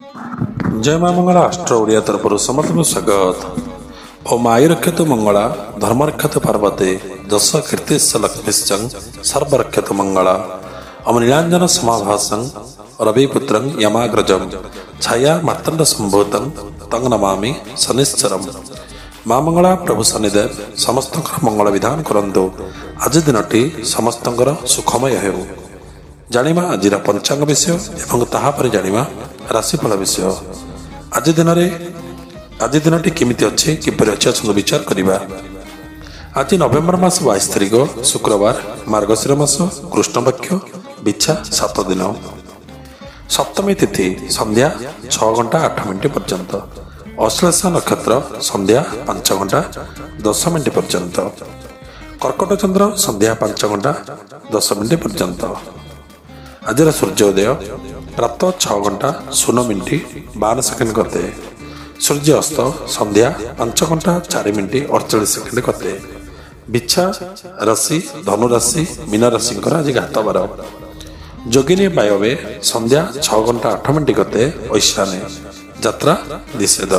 जय माँ मंगला अष्ट्र ओडिया तरफ समस्त स्वागत। ओ माई रक्षतु मंगला धर्म रक्षतु पार्वती दश कीर्तिश्च लक्ष्मीश्च सर्वरक्षतु मंगला अमनीलांजन समाभासं रविपुत्रं यमाग्रजं छाया मार्तंड संभूतं तं नमामि शनिश्चरम्। माँ मंगला प्रभु शनिदेव समस्त मंगल विधान करंतु। आज दिनटी समस्त सुखमय हेउ। जानिमा आजिर पंचांग विषय एवं ताहापर जानिमा राशिफल विषय। आज दिनटी केमिति अच्छे किपरि अच्छे आसंतु विचार करिबा। आज नवेम्बर मास 22 तारिख शुक्रवार मार्गशीर मास कृष्ण पक्ष बिच्छा 7 दिन। सप्तमी तिथि संध्या 6 घंटा 8 मिनिट पर्यंत। अश्लेषा नक्षत्र संध्या 5 घंटा 10 मिनिट पर्यंत। कर्कट चंद्र संध्या 5 घंटा 10 मिनिट पर्यंत। आज सूर्योदय प्रातः 6 घंटा 0 मिनिट 12 सेकेंड करते। सूर्य अस्त संध्या 5 घंटा 4 मिनिट 48 सेकेंड करते। बिच्छा राशि धनु राशि मीन राशि आज घातबार। जोगिनी वायवे संध्या 6 घंटा 8 मिनिट करते ऐशाने यात्रा निषेध।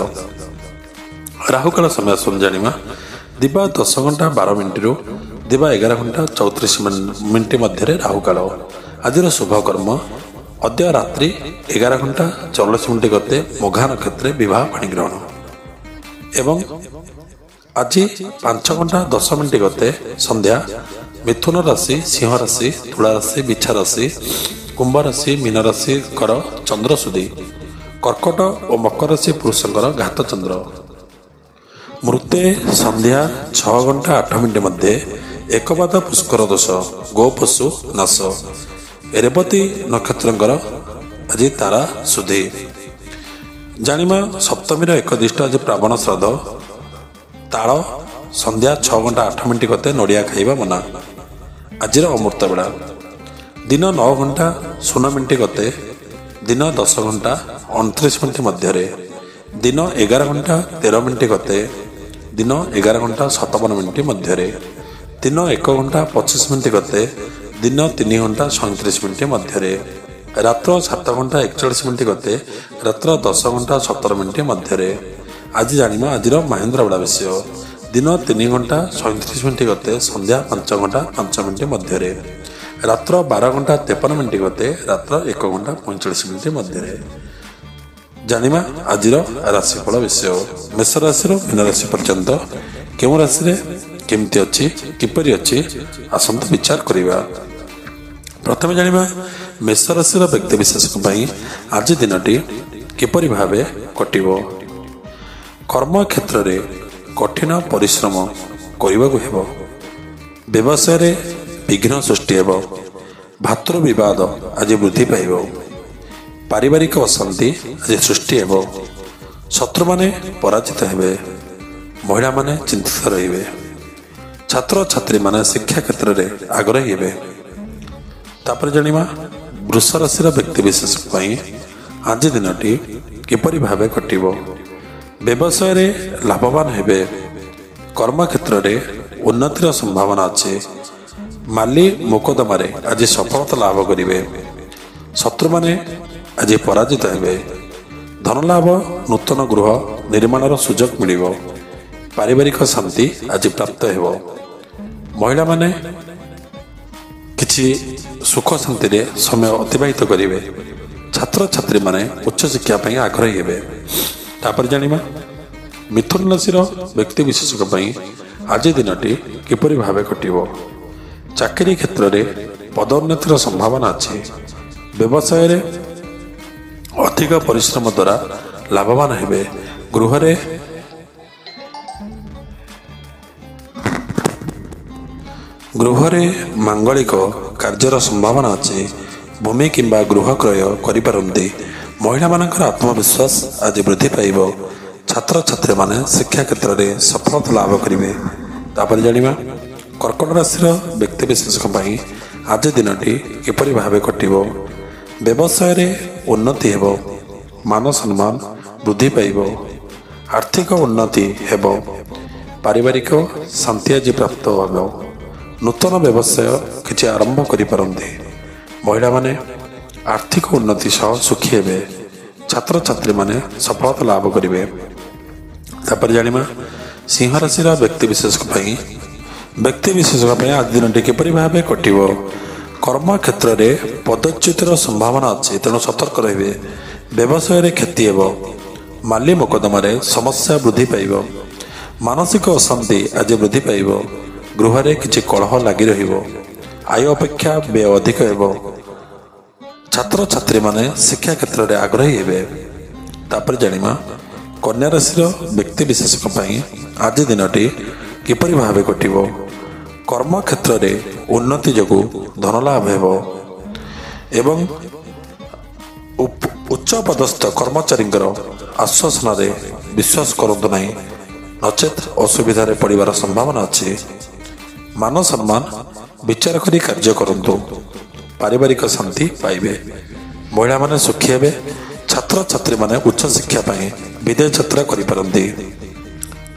राहुकाल समय सुन जानिमा दिवा 10 घंटा 12 मिनिट रु दिवा 11 घंटा 34 मिनिट मध्य राहुकाल। आज शुभ कर्म अद्य रात्रि 11 घंटा 44 मिनिट करते मोघा नक्षत्र विवाह पाणी ग्रहण एवं आज 5 घंटा 10 मिनिट करते संध्या मिथुन राशि सिंह राशि तुला राशि बिच्छा राशि कुंभ राशि मीन राशि कर चंद्र सुधी। कर्कट और मकर राशि पुरुषंकर घात चंद्र। मृत्ये संध्या 6 घंटा 8 मिनिट मध्य एकपाद पुष्कर दोष गो पशु नाश। रेवती नक्षत्र आज तारा सुधी। जानिमा सप्तमी एक दिष्ट आज प्रावण श्राद्ध ताल संध्या 6 घंटा 8 मिनिट करते नड़िया खाइबा मना। आज अमृत बेड़ा दिन 9 घंटा 0 मिनिट करते दिन 10 घंटा 29 मिनिट मध्य दिन 11 घंटा 13 मिनिट करते दिन 11 घंटा 57 मिनिट मध्य दिन 1 घंटा 25 मिनिट करते दिन 3 घंटा 37 मिनिट मध्य रात्र 7 घंटा 41 मिनिट करते रात्र 10 घंटा 17 मिनिट मध्य। आज जानिमा आज महेंद्र बेड़ा विषय दिन 3 घंटा 37 मिनिट करते संध्या 5 घंटा 5 मिनिट मध्य रात्र 12 घंटा 53 मिनिट करते रात्र 1 घंटा 45 मिनिट मध्य। जानिमा आज राशिफल विषय मेष राशि मीन राशि पर्यंत केउं राशि रे केमती अच्छी किपरि अच्छी आसंतु विचार करिबा। प्रथम जानिबा मेष राशि व्यक्ति विशेष आज दिनटी किपरि भावे कटिबो। कर्म क्षेत्र रे कठिन परिश्रम करिबाकु हेबो। व्यवसाय रे विघ्न सृष्टि हेबो। भातृ विवाद आज वृद्धि पाइबो। पारिवारिक अशांति आज सृष्टि हेबो। शत्रु माने पराजित हेबे। महिला माने चिंतित रहिबे। छात्र छात्री माने शिक्षा क्षेत्र रे आग्रही हेबे। तापर जानिमा वृष राशि व्यक्ति विशेष आज दिनटी किपरि भावे कटिबो। व्यवसाय रे लाभवान हेबे। कर्म क्षेत्र रे उन्नतिर संभावना अछि। माली मोकदमा आज सफलता लाभ करिवे। शत्रु माने आज पराजित हेबे। धन लाभ नूतन गृह निर्माणर सुजोग मिलिबो। पारिवारिक शांति आज प्राप्त हेबो। महिला माने किछि सुख शांति रे समय अतिबाहित करिवे। छात्र छात्री माने उच्च शिक्षा पई आग्रही हेबे। तापर जानिमा मिथुन राशि व्यक्ति विशेष आज दिनटी किपरि भावे कटिबो। चाकरी क्षेत्र रे पदोन्नतिर संभावना अछि। व्यवसाय रे अधिक परिश्रम द्वारा लाभवान हेबे। गृहरे मांगलिक कार्यर संभावना अच्छी। भूमि किंबा गृह क्रय करिपारंती। महिला मानकर आत्मविश्वास आज वृद्धि पाइब। छात्र छात्री माने शिक्षा क्षेत्र में सफलता लाभ करेंगे। तापर जानिबा कर्कट राशि व्यक्ति विशेष आज दिनटी किपरि भावे कटिबो। व्यवसाय रे उन्नति हेबो। मान सम्मान वृद्धि पाइब। आर्थिक उन्नति हेबो। पारिवारिक शांति आज प्राप्त हेबो। नूतन व्यवसाय किछि आरंभ करि पारंती। महिला माने आर्थिक उन्नति सह सुखी हेबे। ଛାତ୍ରଛାତ୍ରୀମାନେ ସଫଳତା ଲାଭ କରିବେ। ତାପରେ ଜାଣିବା ସିଂହ ରାଶିର ବ୍ୟକ୍ତିବିଶେଷଙ୍କ ପାଇଁ ଆଜି ଦିନଟି କିପରି ଭାବେ କଟିବ। କର୍ମକ୍ଷେତ୍ରରେ ପଦଚ୍ୟୁତିର ସମ୍ଭାବନା ଅଛି, ତେଣୁ ସତର୍କ ରହିବେ। ବ୍ୟବସାୟରେ କ୍ଷତି ହେବ। ମାଲି ମୋକଦ୍ଦମାରେ ସମସ୍ୟା ବୃଦ୍ଧି ପାଇବ। ମାନସିକ ଅଶାନ୍ତି ଆଜି ବୃଦ୍ଧି ପାଇବ। ଗୃହରେ କିଛି କଳହ ଲାଗି ରହିବ। ଆୟ ଅପେକ୍ଷା ବ୍ୟୟ ଅଧିକ ହେବ। ଛାତ୍ରଛାତ୍ରୀମାନେ ଶିକ୍ଷା କ୍ଷେତ୍ରରେ ଆଗ୍ରହୀ ହେବେ। ତାପରେ ଜାଣିବା କନ୍ୟା ରାଶିର ବ୍ୟକ୍ତିବିଶେଷଙ୍କ ପାଇଁ ଆଜି ଦିନଟି କିପରି ଭାବେ କଟିବ। କର୍ମକ୍ଷେତ୍ରରେ ଉନ୍ନତି ଯୋଗୁଁ ଧନଲାଭ ହେବ ଏବଂ ଉଚ୍ଚ ପଦସ୍ଥ କର୍ମଚାରୀଙ୍କର ଆଶ୍ୱାସନାରେ ବିଶ୍ୱାସ କରନ୍ତୁ ନାହିଁ, ନଚେତ୍ ଅସୁବିଧାରେ ପଡ଼ିବାର ସମ୍ଭାବନା ଅଛି। ମାନ ସମ୍ମାନ ବିଚାର କରି କାର୍ଯ୍ୟ କରନ୍ତୁ। ପାରିବାରିକ ଶାନ୍ତି ପାଇବେ। ମହିଳାମାନେ ସୁଖୀ ହେବେ। ଛାତ୍ରଛାତ୍ରୀମାନେ ଉଚ୍ଚଶିକ୍ଷା ପାଇଁ ବିଦେଶ ଯାତ୍ରା କରିପାରନ୍ତି।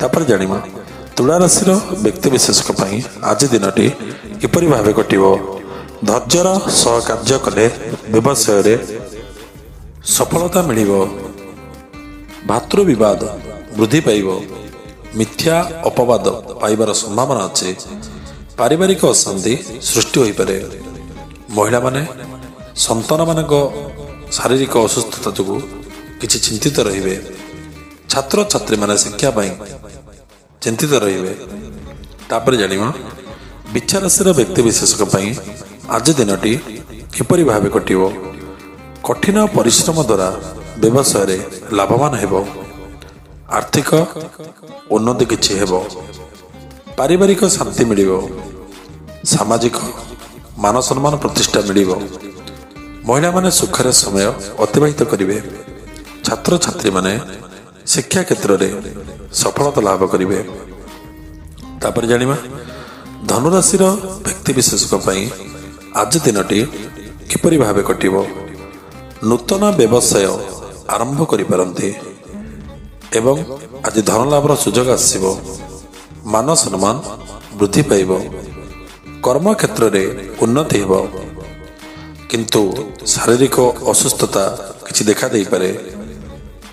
ତାପରେ ଜାଣିବା ତୁଳା ରାଶିର ବ୍ୟକ୍ତିବିଶେଷଙ୍କ ପାଇଁ ଆଜି ଦିନଟି କିପରି ଭାବେ କଟିବ। ଧୈର୍ଯ୍ୟର ସହ କାର୍ଯ୍ୟ କଲେ ବ୍ୟବସାୟରେ ସଫଳତା ମିଳିବ। ଭାତୃବିବାଦ ବୃଦ୍ଧି ପାଇବ। ମିଥ୍ୟା ଅପବାଦ ପାଇବାର ସମ୍ଭାବନା ଅଛି। ପାରିବାରିକ ଅଶାନ୍ତି ସୃଷ୍ଟି ହୋଇପାରେ। ମହିଳାମାନେ ସନ୍ତାନମାନଙ୍କ ଶାରୀରିକ ଅସୁସ୍ଥତା ଯୋଗୁଁ କିଛି ଚିନ୍ତିତ ରହିବେ। ଛାତ୍ରଛାତ୍ରୀମାନେ ଶିକ୍ଷା ପାଇଁ ଚିନ୍ତିତ ରହିବେ। ତାପରେ ଜାଣିବା ବିଛା ରାଶିର ବ୍ୟକ୍ତିବିଶେଷଙ୍କ ପାଇଁ ଆଜି ଦିନଟି କିପରି ଭାବେ କଟିବ। କଠିନ ପରିଶ୍ରମ ଦ୍ୱାରା ବ୍ୟବସାୟରେ ଲାଭବାନ ହେବ। ଆର୍ଥିକ ଉନ୍ନତି କିଛି ହେବ। ପାରିବାରିକ ଶାନ୍ତି ମିଳିବ। ସାମାଜିକ ମାନ ସମ୍ମାନ ପ୍ରତିଷ୍ଠା ମିଳିବ। ମହିଳାମାନେ ସୁଖରେ ସମୟ ଅତିବାହିତ କରିବେ। ଛାତ୍ରଛାତ୍ରୀମାନେ ଶିକ୍ଷା କ୍ଷେତ୍ରରେ ସଫଳତା ଲାଭ କରିବେ। ତାପରେ ଜାଣିବା ଧନୁରାଶିର ବ୍ୟକ୍ତିବିଶେଷଙ୍କ ପାଇଁ ଆଜି ଦିନଟି କିପରି ଭାବେ କଟିବ। ନୂତନ ବ୍ୟବସାୟ ଆରମ୍ଭ କରିପାରନ୍ତି ଏବଂ ଆଜି ଧନଲାଭର ସୁଯୋଗ ଆସିବ। ମାନ ସମ୍ମାନ ବୃଦ୍ଧି ପାଇବ। କର୍ମକ୍ଷେତ୍ରରେ ଉନ୍ନତି ହେବ, କିନ୍ତୁ ଶାରୀରିକ ଅସୁସ୍ଥତା କିଛି ଦେଖା ଦେଇପାରେ।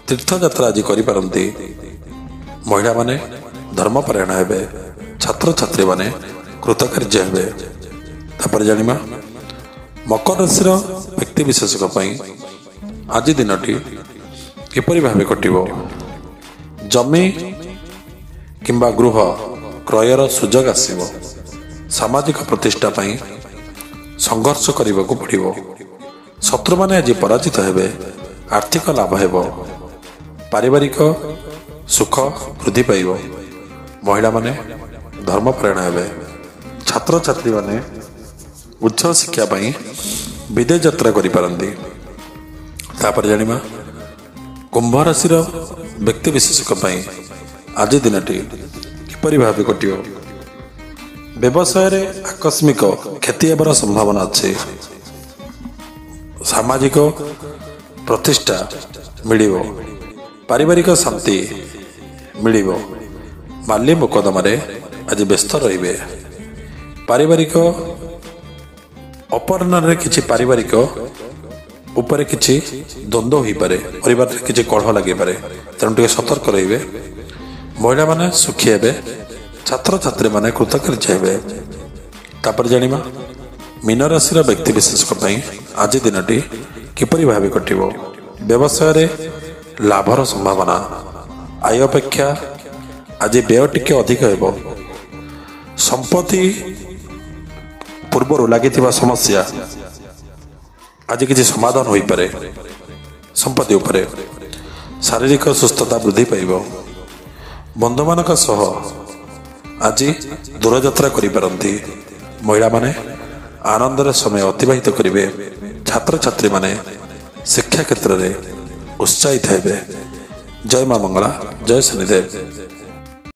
ତୀର୍ଥଯାତ୍ରା ଆଜି କରିପାରନ୍ତି। ମହିଳାମାନେ ଧର୍ମପରାୟଣ ହେବେ। ଛାତ୍ରଛାତ୍ରୀମାନେ କୃତକାର୍ଯ୍ୟ ହେବେ। ତାପରେ ଜାଣିବା ମକର ରାଶିର ବ୍ୟକ୍ତିବିଶେଷଙ୍କ ପାଇଁ ଆଜି ଦିନଟି କିପରି ଭାବେ କଟିବ। ଜମି କିମ୍ବା ଗୃହ କ୍ରୟର ସୁଯୋଗ ଆସିବ। ସାମାଜିକ ପ୍ରତିଷ୍ଠା ପାଇଁ ସଂଘର୍ଷ କରିବାକୁ ପଡ଼ିବ। ଶତ୍ରୁମାନେ ଆଜି ପରାଜିତ ହେବେ। ଆର୍ଥିକ ଲାଭ ହେବ। ପାରିବାରିକ ସୁଖ ବୃଦ୍ଧି ପାଇବ। ମହିଳାମାନେ ଧର୍ମପରାୟଣ ହେବେ। ଛାତ୍ରଛାତ୍ରୀମାନେ ଉଚ୍ଚ ଶିକ୍ଷା ପାଇଁ ବିଦେଶ ଯାତ୍ରା କରିପାରନ୍ତି। ତାପରେ ଜାଣିବା କୁମ୍ଭ ରାଶିର ବ୍ୟକ୍ତିବିଶେଷଙ୍କ ପାଇଁ ଆଜି ଦିନଟି କିପରି ଭାବେ କଟିବ। ବ୍ୟବସାୟରେ ଆକସ୍ମିକ କ୍ଷତି ହେବାର ସମ୍ଭାବନା ଅଛି। ସାମାଜିକ ପ୍ରତିଷ୍ଠା ମିଳିବ। ପାରିବାରିକ ଶାନ୍ତି ମିଳିବ। ମାଲି ମୋକଦ୍ଦମାରେ ଆଜି ବ୍ୟସ୍ତ ରହିବେ। ପାରିବାରିକ ଅପରାହ୍ନରେ କିଛି ପାରିବାରିକ ଉପରେ କିଛି ଦ୍ୱନ୍ଦ୍ୱ ହୋଇପାରେ। ପରିବାରରେ କିଛି କଳହ ଲାଗିପାରେ, ତେଣୁ ଟିକେ ସତର୍କ ରହିବେ। ମହିଳାମାନେ ସୁଖୀ ହେବେ। ଛାତ୍ରଛାତ୍ରୀମାନେ କୃତକାର୍ଯ୍ୟ ହେବେ। ତାପରେ ଜାଣିବା ମୀନ ରାଶିର ବ୍ୟକ୍ତିବିଶେଷଙ୍କ ପାଇଁ ଆଜି ଦିନଟି କିପରି ଭାବେ କଟିବ। ବ୍ୟବସାୟରେ ଲାଭର ସମ୍ଭାବନା। ଆୟ ଅପେକ୍ଷା ଆଜି ବ୍ୟୟ ଟିକେ ଅଧିକ ହେବ। ସମ୍ପତ୍ତି ପୂର୍ବରୁ ଲାଗିଥିବା ସମସ୍ୟା ଆଜି କିଛି ସମାଧାନ ହୋଇପାରେ। ସମ୍ପତ୍ତି ଉପରେ ଶାରୀରିକ ସୁସ୍ଥତା ବୃଦ୍ଧି ପାଇବ। ବନ୍ଧୁମାନଙ୍କ ସହ ଆଜି ଦୂରଯାତ୍ରା କରିପାରନ୍ତି। ମହିଳାମାନେ ଆନନ୍ଦରେ ସମୟ ଅତିବାହିତ କରିବେ। ଛାତ୍ରଛାତ୍ରୀମାନେ ଶିକ୍ଷା କ୍ଷେତ୍ରରେ ଉତ୍ସାହିତ ହେବେ। ଜୟ ମା ମଙ୍ଗଳା, ଜୟ ଶନିଦେବ।